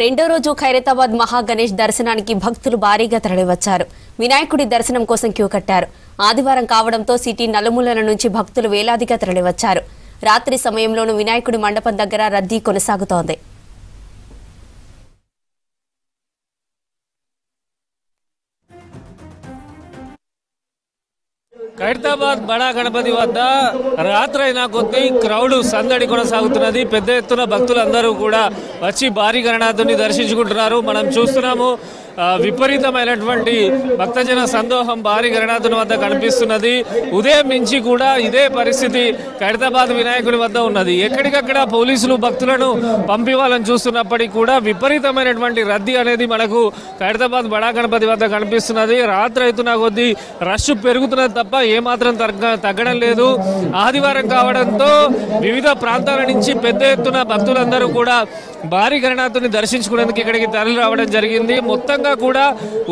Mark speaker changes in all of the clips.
Speaker 1: రెండో రోజు ఖైరతాబాద్ మహాగణేష్ దర్శనానికి భక్తులు భారీగా తరలివచ్చారు. వినాయకుడి దర్శనం కోసం క్యూ కట్టారు. ఆదివారం కావడంతో సిటీ నలుమూలల నుంచి భక్తులు వేలాదిగా తరలివచ్చారు. రాత్రి సమయంలోనూ వినాయకుడి మండపం దగ్గర రద్దీ కొనసాగుతోంది.
Speaker 2: ఖైరతాబాద్ బడా గణపతి వద్ద రాత్రైనా కొద్ది క్రౌడ్ సందడి కొనసాగుతున్నది. పెద్ద ఎత్తున భక్తులందరూ కూడా వచ్చి భారీ గణనాథుని దర్శించుకుంటున్నారు. మనం చూస్తున్నాము విపరీతమైనటువంటి భక్తజన సందోహం భారీ గణనాథుని వద్ద కనిపిస్తున్నది. ఉదయం నుంచి కూడా ఇదే పరిస్థితి ఖైరతాబాద్ వినాయకుడి వద్ద ఉన్నది. ఎక్కడికక్కడ పోలీసులు భక్తులను పంపివ్వాలని చూస్తున్నప్పటికీ కూడా విపరీతమైనటువంటి రద్దీ అనేది మనకు ఖైరతాబాద్ బడా గణపతి వద్ద కనిపిస్తున్నది. రాత్రి అవుతున్న కొద్దీ రష్ పెరుగుతున్నది తప్ప ఏమాత్రం తగ్గడం లేదు. ఆదివారం కావడంతో వివిధ ప్రాంతాల నుంచి పెద్ద ఎత్తున భక్తులందరూ కూడా భారీ గణనాథుని దర్శించుకునేందుకు ఇక్కడికి తరలి రావడం జరిగింది. మొత్తంగా కూడా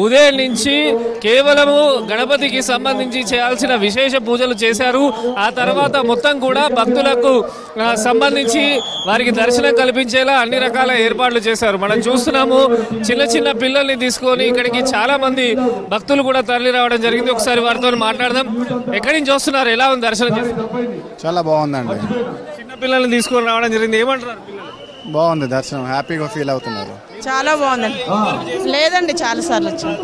Speaker 2: ఉదయం నుంచి కేవలము గణపతికి సంబంధించి చేయాల్సిన విశేష పూజలు చేశారు. ఆ తర్వాత మొత్తం కూడా భక్తులకు సంబంధించి వారికి దర్శనం కల్పించేలా అన్ని రకాల ఏర్పాట్లు చేశారు. మనం చూస్తున్నాము చిన్న చిన్న పిల్లల్ని తీసుకొని ఇక్కడికి చాలా మంది భక్తులు కూడా తరలి రావడం జరిగింది. ఒకసారి వారితో మాట్లాడదాం. ఎక్కడి నుంచి వస్తున్నారు? ఎలా ఉంది దర్శనం?
Speaker 3: చాలా బాగుందండి.
Speaker 2: చిన్న పిల్లల్ని తీసుకొని రావడం జరిగింది. ఏమంటారు?
Speaker 3: బాగుంది దర్శనం, హ్యాపీగా ఫీల్ అవుతున్నారు.
Speaker 4: చాలా బాగుందండి. లేదండి చాలా సార్లు వచ్చాను.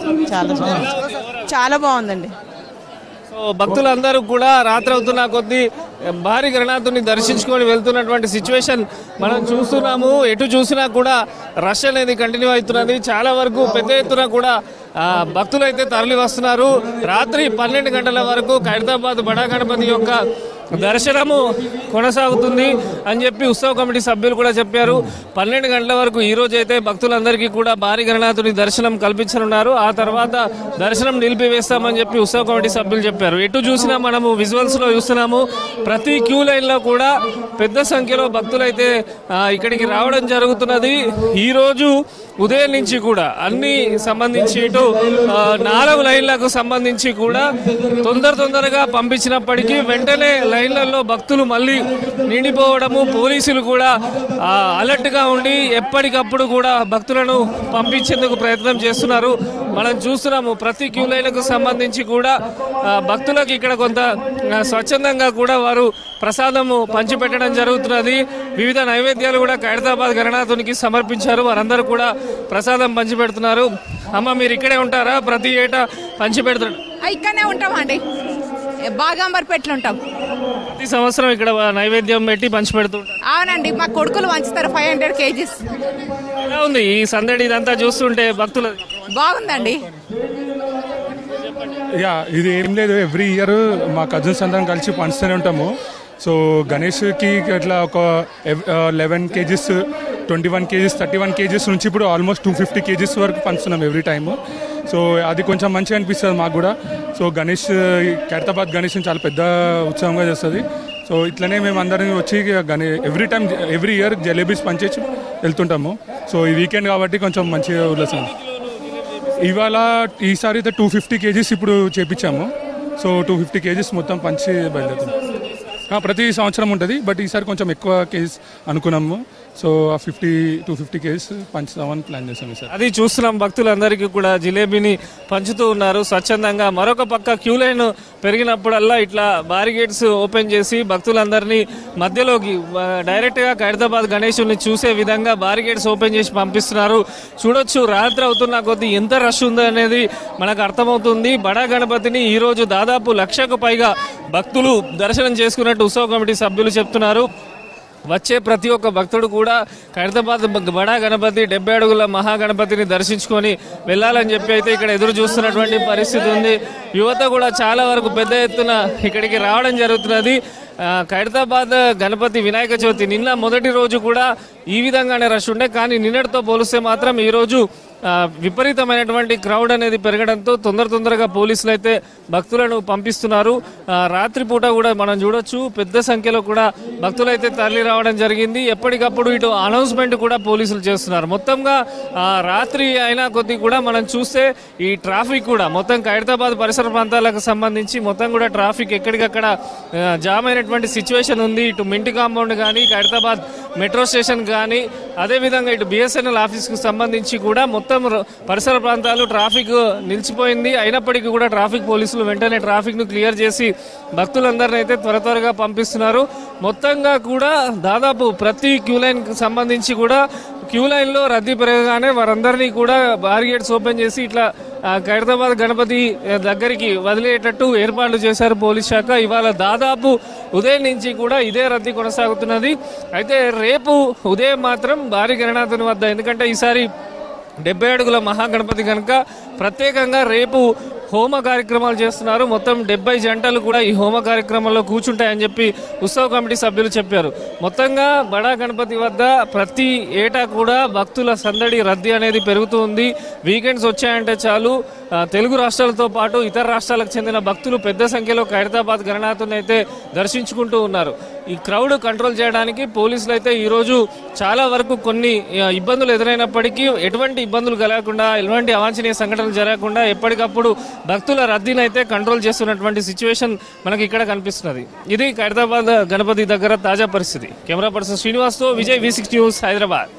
Speaker 4: చాలా బాగుందండి.
Speaker 2: సో భక్తులందరూ కూడా రాత్రి అవుతున్న కొద్దీ భారీ గణనాథుని దర్శించుకొని వెళ్తున్నటువంటి సిచ్యువేషన్ మనం చూస్తున్నాము. ఎటు చూసినా కూడా రష్ అనేది కంటిన్యూ అవుతున్నది. చాలా వరకు పెద్ద ఎత్తున కూడా భక్తులు అయితే తరలి వస్తున్నారు. రాత్రి 12 గంటల వరకు ఖైరతాబాద్ బడా గణపతి యొక్క దర్శనము కొనసాగుతుంది అని చెప్పి ఉత్సవ కమిటీ సభ్యులు కూడా చెప్పారు. 12 గంటల వరకు ఈ రోజు అయితే భక్తులందరికీ కూడా భారీ గణనాథుని దర్శనం కల్పించనున్నారు. ఆ తర్వాత దర్శనం నిలిపివేస్తామని చెప్పి ఉత్సవ కమిటీ సభ్యులు చెప్పారు. ఎటు చూసినా మనము విజువల్స్ లో చూస్తున్నాము. ప్రతి క్యూ లైన్ లో కూడా పెద్ద సంఖ్యలో భక్తులైతే ఇక్కడికి రావడం జరుగుతున్నది. ఈ రోజు ఉదయం నుంచి కూడా అన్ని సంబంధించి ఇటు 4 లైన్లకు సంబంధించి కూడా తొందరగా పంపించినప్పటికీ వెంటనే లైన్లలో భక్తులు మళ్ళీ నిండిపోవడము, పోలీసులు కూడా అలర్ట్ గా ఉండి ఎప్పటికప్పుడు కూడా భక్తులను పంపించేందుకు ప్రయత్నం చేస్తున్నారు. మనం చూస్తున్నాము ప్రతి క్యూ లైన్లకు సంబంధించి కూడా భక్తులకు ఇక్కడ కొంత స్వచ్ఛందంగా కూడా వారు ప్రసాదము పంచిపెట్టడం జరుగుతున్నది. వివిధ నైవేద్యాలు కూడా ఖైరతాబాద్ గణనాథునికి సమర్పించారు. వారందరూ కూడా ప్రసాదం పంచిపెడుతున్నారు. అమ్మ, మీరు ఇక్కడే ఉంటారా? ప్రతి ఏటా పంచిపెడుతున్నారు?
Speaker 5: ఇక్కడనే ఉంటామండి. బాగాంబర్పేటలో ఉంటాం.
Speaker 2: ప్రతి సంవత్సరం ఇక్కడ నైవేద్యం పెట్టి పంచిపెడుతుంటారు?
Speaker 5: అవునండి, మా కొడుకులు పంచుతారు 500 kgs.
Speaker 2: ఎలా ఉంది ఈ సందడి ఇదంతా చూస్తుంటే భక్తులు?
Speaker 5: బాగుందండి.
Speaker 6: ఇది ఏం లేదు, ఎవ్రీ ఇయర్ మా కజిన్స్ అందరం కలిసి పంచుతూనే ఉంటాము. సో గణేష్కి ఇట్లా ఒక 11 kgs, 21 kgs, 31 kgs నుంచి ఇప్పుడు ఆల్మోస్ట్ 250 kgs వరకు పంచుతున్నాం ఎవ్రీ టైము. సో అది కొంచెం మంచిగా అనిపిస్తుంది మాకు కూడా. సో ఖైరతాబాద్ గణేష్ చాలా పెద్ద ఉత్సవంగా చేస్తుంది. సో ఇట్లనే మేము అందరం వచ్చి ఎవ్రీ ఇయర్ జలేబీస్ పంచేసి వెళ్తుంటాము. సో ఈ వీకెండ్ కాబట్టి కొంచెం మంచిగా ఉల్లాసం. ఇవాళ ఈసారి అయితే 250 kgs ఇప్పుడు చేపించాము. సో 250 kgs మొత్తం పంచి బయలుదేరుతాం. ప్రతి సంవత్సరం ఉంటుంది, బట్ ఈసారి కొంచెం ఎక్కువ కేజీస్ అనుకున్నాము. సో 250 kgs పంచుతామని ప్లాన్ చేసాం సార్.
Speaker 2: అది చూస్తున్నాం. భక్తులందరికీ కూడా జిలేబీని పంచుతూ ఉన్నారు స్వచ్ఛందంగా. మరొక పక్క క్యూ లైన్ పెరిగినప్పుడల్లా ఇట్లా బారిగేట్స్ ఓపెన్ చేసి భక్తులందరినీ మధ్యలోకి డైరెక్ట్గా ఖైరతాబాద్ గణేశుని చూసే విధంగా బారిగేట్స్ ఓపెన్ చేసి పంపిస్తున్నారు. చూడొచ్చు రాత్రి అవుతున్న కొద్దీ ఎంత రష్ ఉందో అనేది మనకు అర్థమవుతుంది. బడా గణపతిని ఈరోజు దాదాపు 1,00,000కు పైగా భక్తులు దర్శనం చేసుకున్నట్టు ఉత్సవ కమిటీ సభ్యులు చెప్తున్నారు. వచ్చే ప్రతి ఒక్క భక్తుడు కూడా ఖైరతాబాద్ బడా గణపతి 70 అడుగుల మహాగణపతిని దర్శించుకొని వెళ్ళాలని చెప్పి అయితే ఇక్కడ ఎదురు చూస్తున్నటువంటి పరిస్థితి ఉంది. యువత కూడా చాలా వరకు పెద్ద ఎత్తున ఇక్కడికి రావడం జరుగుతున్నది. ఖైరతాబాద్ గణపతి వినాయక చవితి నిన్న మొదటి రోజు కూడా ఈ విధంగానే రష్ ఉండే, కానీ నిన్నటితో పోలిస్తే మాత్రం ఈరోజు విపరీతమైనటువంటి క్రౌడ్ అనేది పెరగడంతో తొందరగా పోలీసులు అయితే భక్తులను పంపిస్తున్నారు. రాత్రిపూట కూడా మనం చూడొచ్చు పెద్ద సంఖ్యలో కూడా భక్తులు అయితే తరలి రావడం జరిగింది. ఎప్పటికప్పుడు ఇటు అనౌన్స్మెంట్ కూడా పోలీసులు చేస్తున్నారు. మొత్తంగా రాత్రి అయినా కొద్ది కూడా మనం చూస్తే ఈ ట్రాఫిక్ కూడా మొత్తం ఖైరతాబాద్ పరిసర ప్రాంతాలకు సంబంధించి మొత్తం కూడా ట్రాఫిక్ ఎక్కడికక్కడ జామ్ అయినటువంటి ఉన్నటువంటి సిచ్యువేషన్ ఉంది. ఇటు మింటి కాంపౌండ్ కానీ ఖైరతాబాద్ మెట్రో స్టేషన్ కానీ అదేవిధంగా ఇటు బిఎస్ఎన్ఎల్ ఆఫీస్కు సంబంధించి కూడా మొత్తం పరిసర ప్రాంతాలు ట్రాఫిక్ నిలిచిపోయింది. అయినప్పటికీ కూడా ట్రాఫిక్ పోలీసులు వెంటనే ట్రాఫిక్ను క్లియర్ చేసి భక్తులందరినీ అయితే త్వరగా పంపిస్తున్నారు. మొత్తంగా కూడా దాదాపు ప్రతి క్యూ లైన్కి సంబంధించి కూడా క్యూ లైన్లో రద్దీ పెరగగానే వారందరినీ కూడా బారిగేట్స్ ఓపెన్ చేసి ఇట్లా ఖైరతాబాద్ గణపతి దగ్గరికి వదిలేటట్టు ఏర్పాట్లు చేశారు పోలీస్ శాఖ. ఇవాళ దాదాపు ఉదయం నుంచి కూడా ఇదే రద్దీ కొనసాగుతున్నది. అయితే రేపు ఉదయం మాత్రం భారీ గణనాథుని వద్ద, ఎందుకంటే ఈసారి 70 అడుగుల మహాగణపతి కనుక ప్రత్యేకంగా రేపు హోమ కార్యక్రమాలు చేస్తున్నారు. మొత్తం 70 జంటలు కూడా ఈ హోమ కార్యక్రమంలో కూర్చుంటాయని చెప్పి ఉత్సవ కమిటీ సభ్యులు చెప్పారు. మొత్తంగా బడా గణపతి వద్ద ప్రతి ఏటా కూడా భక్తుల సందడి రద్దీ అనేది పెరుగుతూ ఉంది. వీకెండ్స్ వచ్చాయంటే చాలు తెలుగు రాష్ట్రాలతో పాటు ఇతర రాష్ట్రాలకు చెందిన భక్తులు పెద్ద సంఖ్యలో ఖైరతాబాద్ గణనాథుని అయితే దర్శించుకుంటూ ఉన్నారు. ఈ క్రౌడ్ కంట్రోల్ చేయడానికి పోలీసులు అయితే ఈరోజు చాలా వరకు కొన్ని ఇబ్బందులు ఎదురైనప్పటికీ ఎటువంటి ఇబ్బందులు కలగకుండా, ఎటువంటి అవాంఛనీయ సంఘటనలు జరగకుండా ఎప్పటికప్పుడు భక్తుల రద్దీని అయితే కంట్రోల్ చేస్తున్నటువంటి సిచ్యువేషన్ మనకి ఇక్కడ కనిపిస్తున్నది. ఇది ఖైరతాబాద్ గణపతి దగ్గర తాజా పరిస్థితి. కెమెరా పర్సన్ శ్రీనివాస్తో విజయ్, V6 న్యూస్, హైదరాబాద్.